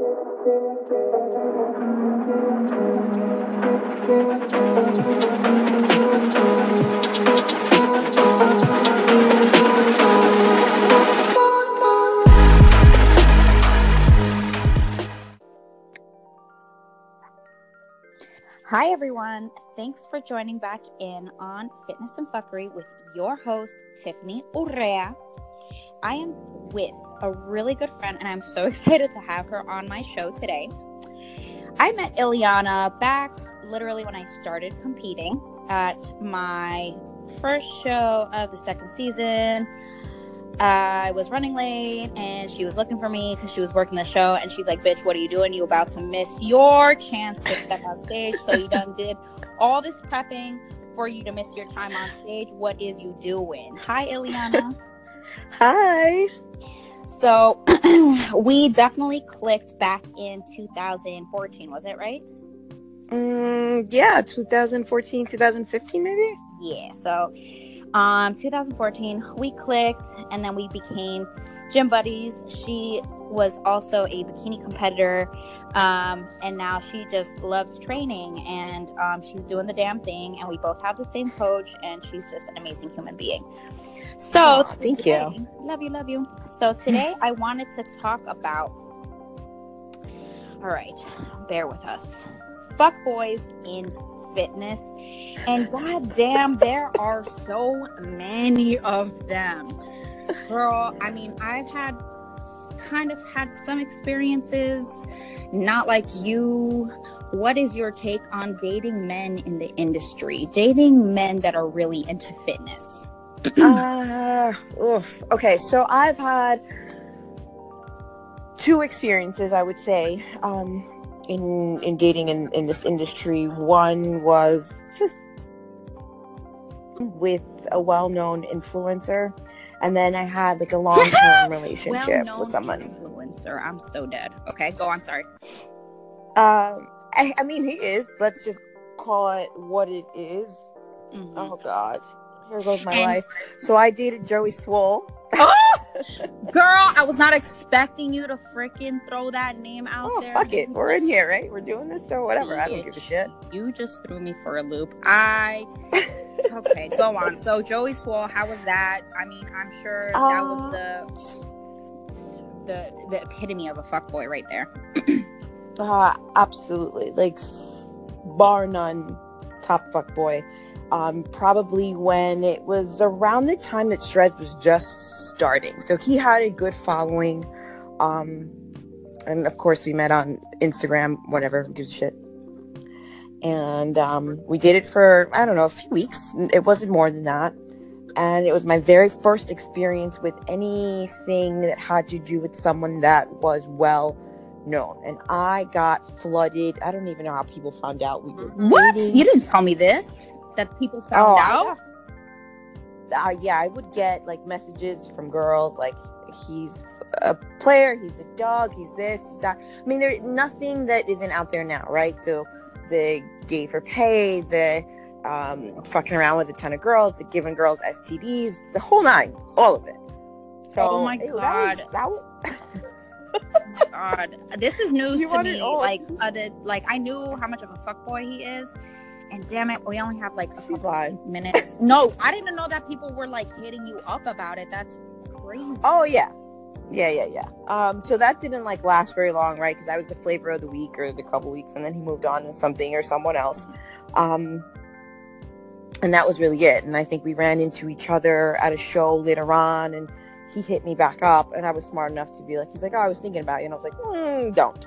Hi everyone, thanks for joining back in on Fitness and Fuckery with your host, Tifanny Urrea. I am with a really good friend and I'm so excited to have her on my show today. I met Ileana back literally when I started competing at my first show of the second season. I was running late and she was looking for me because she was working the show, and she's like, bitch, what are you doing? You about to miss your chance to step on stage. So you done did all this prepping for you to miss your time on stage. What is you doing? Hi, Ileana. Hi. So we definitely clicked back in 2014, was it right? Yeah, 2014, 2015 maybe? Yeah, so 2014 we clicked and then we became gym buddies. She was also a bikini competitor, and now she just loves training, and she's doing the damn thing, and we both have the same coach, and she's just an amazing human being. So thank you. Love you. So today I wanted to talk about, all right, bear with us, fuckboys in fitness. And goddamn, there are so many of them. Girl, I mean, I've had some experiences, not like you. What is your take on dating men in the industry? Dating men that are really into fitness? Okay, so I've had two experiences, I would say, in dating in this industry. One was just with a well-known influencer, and then I had like a long-term relationship with someone. Influencer, I'm so dead. Okay, go on. Sorry. I mean, he is. Let's just call it what it is. Mm-hmm. Oh God, here goes my life. So I dated Joey Swole. Girl, I was not expecting you to freaking throw that name out there. Fuck it. We're in here, right? We're doing this, so whatever. I don't give a shit. You just threw me for a loop. Okay, go on. So Joey Swole, how was that? I mean, I'm sure that was the epitome of a fuckboy right there. Absolutely. Like, bar none, top fuckboy. Probably when it was around the time that Shreds was just starting. So he had a good following. And of course we met on Instagram, whatever, who gives a shit. And we dated for, I don't know, a few weeks. It wasn't more than that. And it was my very first experience with anything that had to do with someone that was well known. And I got flooded. I don't even know how people found out we were dating. You didn't tell me this. That people found out? Yeah, I would get like messages from girls like, he's a player, he's a dog, he's this, he's that. I mean, there's nothing that isn't out there now, right? So the gay for pay, the fucking around with a ton of girls, the giving girls STDs, the whole nine, all of it. So, oh my God. That was oh my God. This is news to me. Like I knew how much of a fuckboy he is. And damn it, we only have like a couple minutes. No, I didn't know that people were like hitting you up about it. That's crazy. Oh, yeah. So that didn't like last very long, right? Because I was the flavor of the week or the couple weeks, and then he moved on to something or someone else. And that was really it. And I think we ran into each other at a show later on, and he hit me back up, and I was smart enough to be like, he's like, oh, I was thinking about you. And I was like, don't.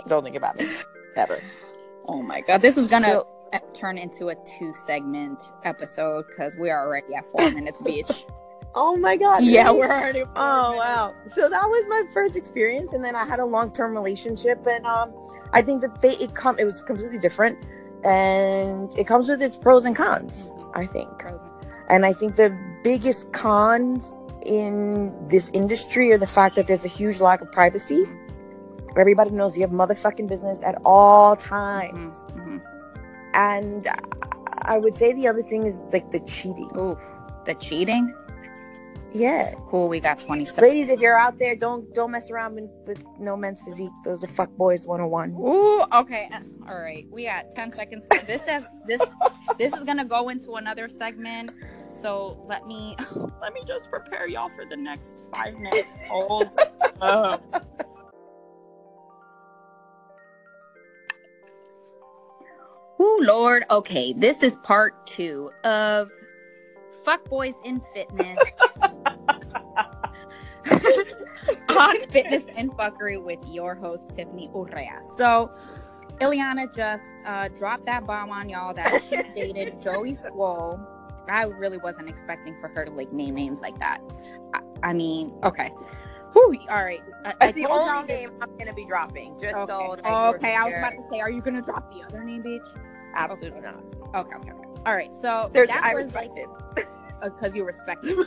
Don't think about me. Ever. Oh my God, this is gonna turn into a 2-segment episode because we are already at 4 minutes, bitch. Oh my God. Yeah, we're already at 4 minutes. Wow. So that was my first experience, and then I had a long-term relationship, and I think that it was completely different, and it comes with its pros and cons, I think. And I think the biggest cons in this industry are the fact that there's a huge lack of privacy. Everybody knows you have motherfucking business at all times. Mm-hmm. And I would say the other thing is like the cheating. Ooh, the cheating? Yeah. Cool, we got 20 seconds. Ladies, if you're out there, don't mess around with no men's physique. Those are fuckboys 101. Ooh, okay. All right. We got 10 seconds. This is gonna go into another segment. So let me just prepare y'all for the next 5 minutes. Hold up. Ooh, Lord. Okay, this is part 2 of Fuckboys in Fitness. On Fitness and Fuckery with your host, Tifanny Urrea. So, Ileana just dropped that bomb on y'all that she dated Joey Swole. I really wasn't expecting for her to like name names like that. I mean, okay. Whew, all right. That's the only name I'm going to be dropping. Just okay. so that okay, I was about to say, are you going to drop the other name, bitch? Absolutely not. Okay. All right, so I respect him. Because you respect him.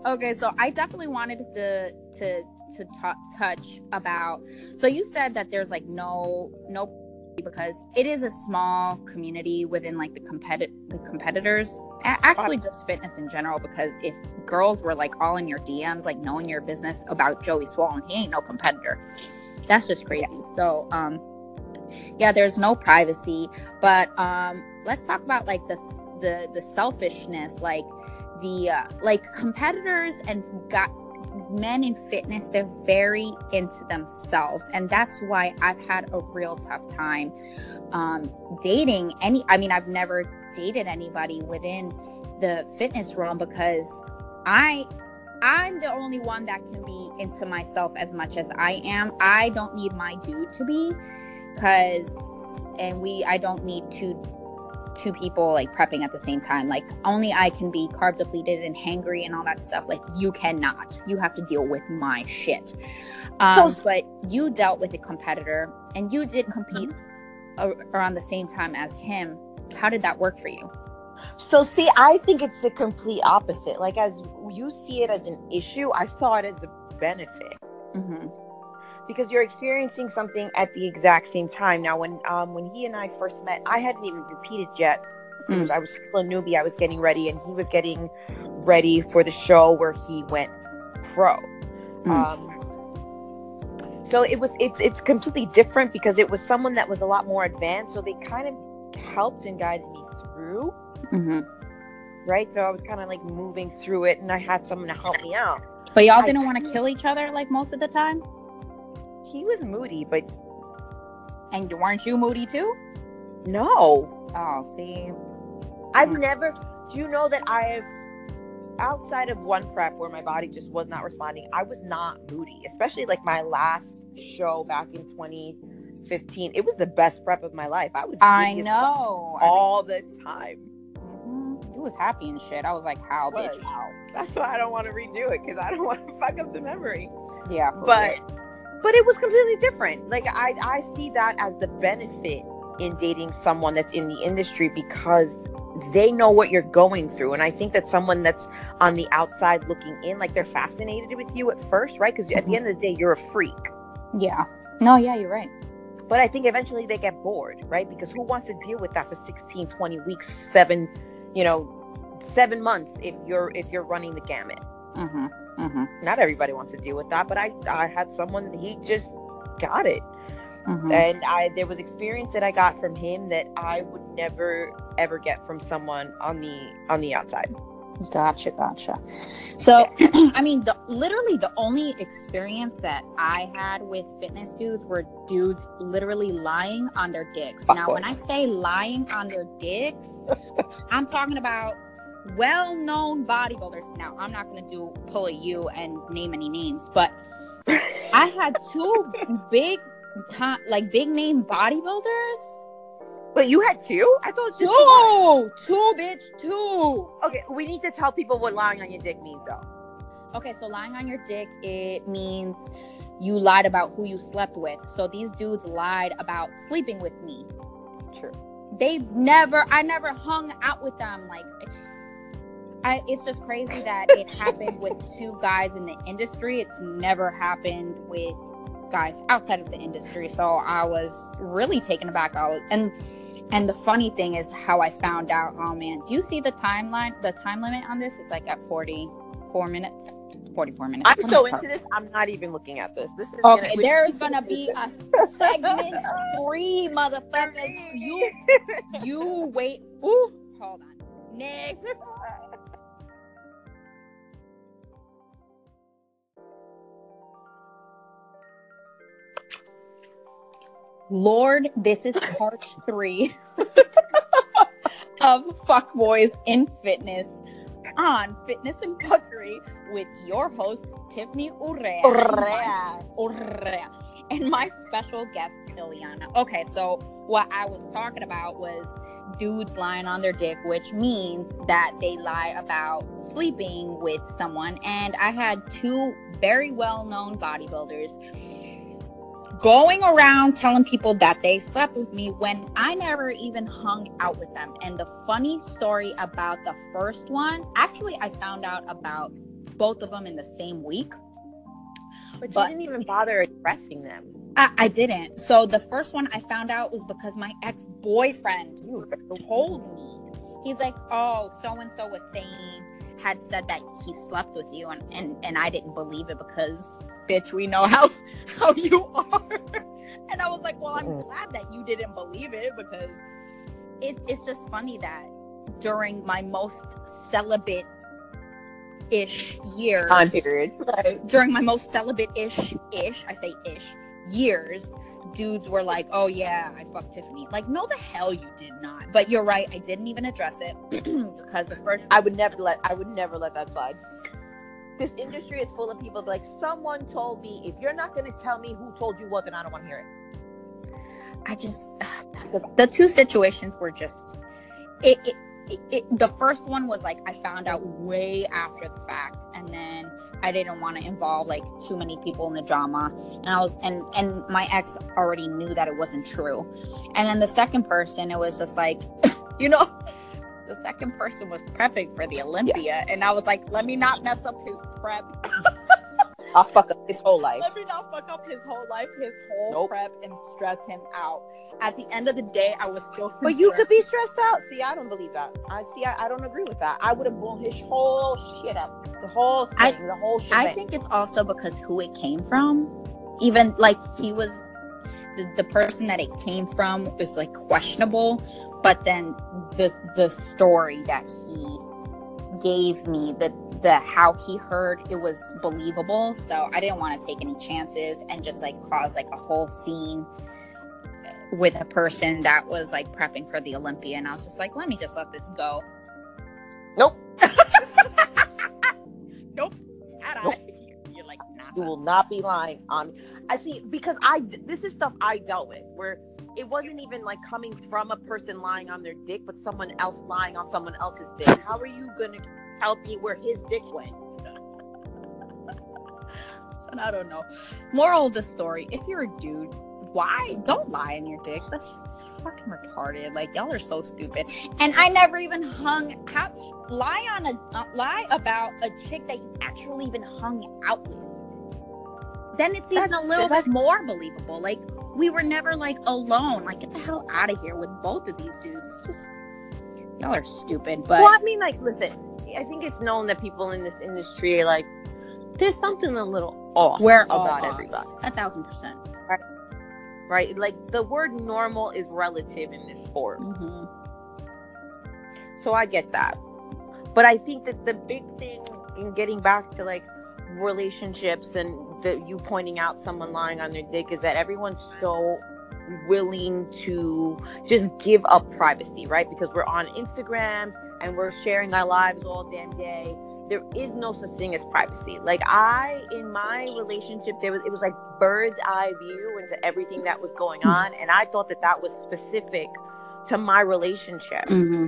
Okay, so I definitely wanted to touch about. So you said that there's like no because it is a small community within like the competitors. Actually, just fitness in general. Because if girls were like all in your DMs, like knowing your business about Joey Swole, and he ain't no competitor, that's just crazy. Yeah. So yeah, there's no privacy. But let's talk about like the selfishness, like the like competitors and men in fitness, they're very into themselves, and that's why I've had a real tough time dating I've never dated anybody within the fitness realm, because I'm the only one that can be into myself as much as I am. I don't need my dude to be, I don't need two people like prepping at the same time. Like only I can be carb depleted and hangry and all that stuff. Like you cannot. You have to deal with my shit. But you dealt with a competitor and you did compete around the same time as him. How did that work for you? So see, I think it's the complete opposite. Like as you see it as an issue, I saw it as a benefit. Mm-hmm. Because you're experiencing something at the exact same time. Now, when he and I first met, I hadn't even competed yet. I was still a newbie. I was getting ready, and he was getting ready for the show where he went pro. So it's completely different because it was someone that was a lot more advanced. So they kind of helped and guided me through. Mm-hmm. Right? So I was kind of like moving through it, and I had someone to help me out. But y'all didn't want to kill each other like most of the time? He was moody, but... And weren't you moody too? No. Oh, see? I've never... Do you know that outside of one prep where my body just was not responding, I was not moody. Especially like my last show back in 2015. It was the best prep of my life. I know. All the time. Mm-hmm. You was happy and shit. I was like, how, bitch, how? That's why I don't want to redo it, because I don't want to fuck up the memory. Yeah, But it was completely different. Like, I see that as the benefit in dating someone that's in the industry, because they know what you're going through. And I think that someone that's on the outside looking in, like, they're fascinated with you at first, right? Because at the end of the day, you're a freak. Yeah. No, yeah, you're right. But I think eventually they get bored, right? Because who wants to deal with that for 16, 20 weeks, 7 months if you're running the gamut? Mm-hmm. Mm-hmm. Not everybody wants to deal with that, but I had someone, he just got it. Mm-hmm. And there was experience that I got from him that I would never ever get from someone on the outside. Gotcha. So I mean, literally the only experience that I had with fitness dudes were dudes literally lying on their dicks. Now, when I say lying on their dicks, I'm talking about well-known bodybuilders. Now, I'm not going to pull a U and name any names, but I had two big name bodybuilders. But you had two? I thought it was just two, bitch, two. Okay, we need to tell people what lying on your dick means, though. Okay, so lying on your dick, it means you lied about who you slept with. So these dudes lied about sleeping with me. True. I never hung out with them. Like, it's just crazy that it happened with two guys in the industry. It's never happened with guys outside of the industry. So I was really taken aback. And the funny thing is how I found out. Oh man, do you see the timeline? The time limit on this is like at 44 minutes. 44 minutes. I'm so into this. I'm not even looking at this. This is okay. There's gonna be a segment 3, motherfuckers. You wait. Ooh, hold on. Next. Lord, this is part 3 of Fuckboys in Fitness on Fitness and Fuckery with your host, Tifanny Urrea. And my special guest, Ileana. Okay, so what I was talking about was dudes lying on their dick, which means that they lie about sleeping with someone. And I had 2 very well-known bodybuilders going around telling people that they slept with me when I never even hung out with them. And the funny story about the first one, actually, I found out about both of them in the same week. But you didn't even bother addressing them. I didn't. So the first one I found out was because my ex-boyfriend told me. He's like, oh, so-and-so was saying, had said that he slept with you. And I didn't believe it because, bitch, we know how you are. And I was like, well, I'm glad that you didn't believe it, because it's just funny that during my most celibate-ish years, time period, right? During my most celibate-ish, I say ish, years, dudes were like, oh yeah, I fucked Tifanny. Like, no, the hell you did not. But you're right, I didn't even address it because the first I would never let that slide. This industry is full of people like, someone told me. If you're not going to tell me who told you what, then I don't want to hear it. I just the 2 situations were just the first one was like I found out way after the fact, and then I didn't want to involve like too many people in the drama, and I was and my ex already knew that it wasn't true. And then the second person, it was just like the second person was prepping for the Olympia, and I was like, let me not mess up his prep. I'll fuck up his whole life. Let me not fuck up his whole life, his whole prep, and stress him out. At the end of the day, I was still concerned. But you could be stressed out. See, I don't believe that. I don't agree with that. I would have blown his whole shit up. The whole thing, the whole shit. I think it's also because who it came from. Even, like, he was... The person that it came from was, like, questionable. But then the story that he gave me, the how he heard it was believable. So I didn't want to take any chances and just like cause like a whole scene with a person that was like prepping for the Olympia. And I was just like, let me just let this go. Nope. Nope. Nope. You're like, nah. You will not be lying on. I see, because this is stuff I dealt with where it wasn't even like coming from a person lying on their dick, but someone else lying on someone else's dick. How are you gonna tell me where his dick went? So I don't know. Moral of the story: if you're a dude, don't lie on your dick. That's just fucking retarded. Like, y'all are so stupid. And I never even lie about a chick that you actually even hung out with. Then it's even a little bit more believable. Like, we were never like alone. Like, get the hell out of here with both of these dudes. It's just, y'all are stupid. But well, I mean, like, listen, I think it's known that people in this industry, like, there's something a little off about everybody. 1,000%. Right? Like, the word normal is relative in this sport. Mm-hmm. So I get that. But I think that the big thing in getting back to, like, relationships and you pointing out someone lying on their dick is that everyone's so willing to just give up privacy, right? Because we're on Instagram and we're sharing our lives all damn day. There is no such thing as privacy. Like, in my relationship, it was like bird's eye view into everything that was going on, and I thought that was specific to my relationship. Mm-hmm.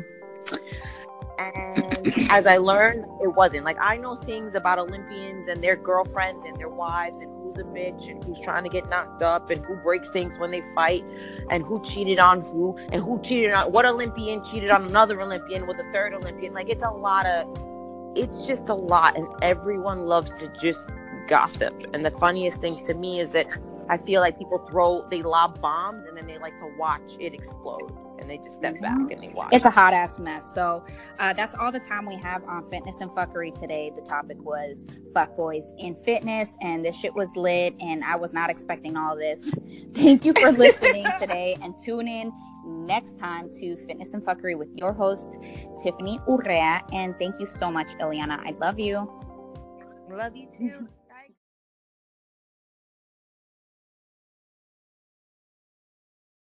And as I learned, it wasn't. Like, I know things about Olympians and their girlfriends and their wives, and who's a bitch and who's trying to get knocked up and who breaks things when they fight and who cheated on who and who cheated on what Olympian cheated on another Olympian with a third Olympian. Like, it's just a lot, and everyone loves to just gossip. And the funniest thing to me is that I feel like they lob bombs and then they like to watch it explode. and they just step back and they watch. It's a hot ass mess. So that's all the time we have on Fitness and Fuckery today. The topic was fuckboys in fitness, and this shit was lit, and I was not expecting all this. Thank you for listening today, and tune in next time to Fitness and Fuckery with your host, Tifanny Urrea. And thank you so much, Ileana. I love you. Love you too.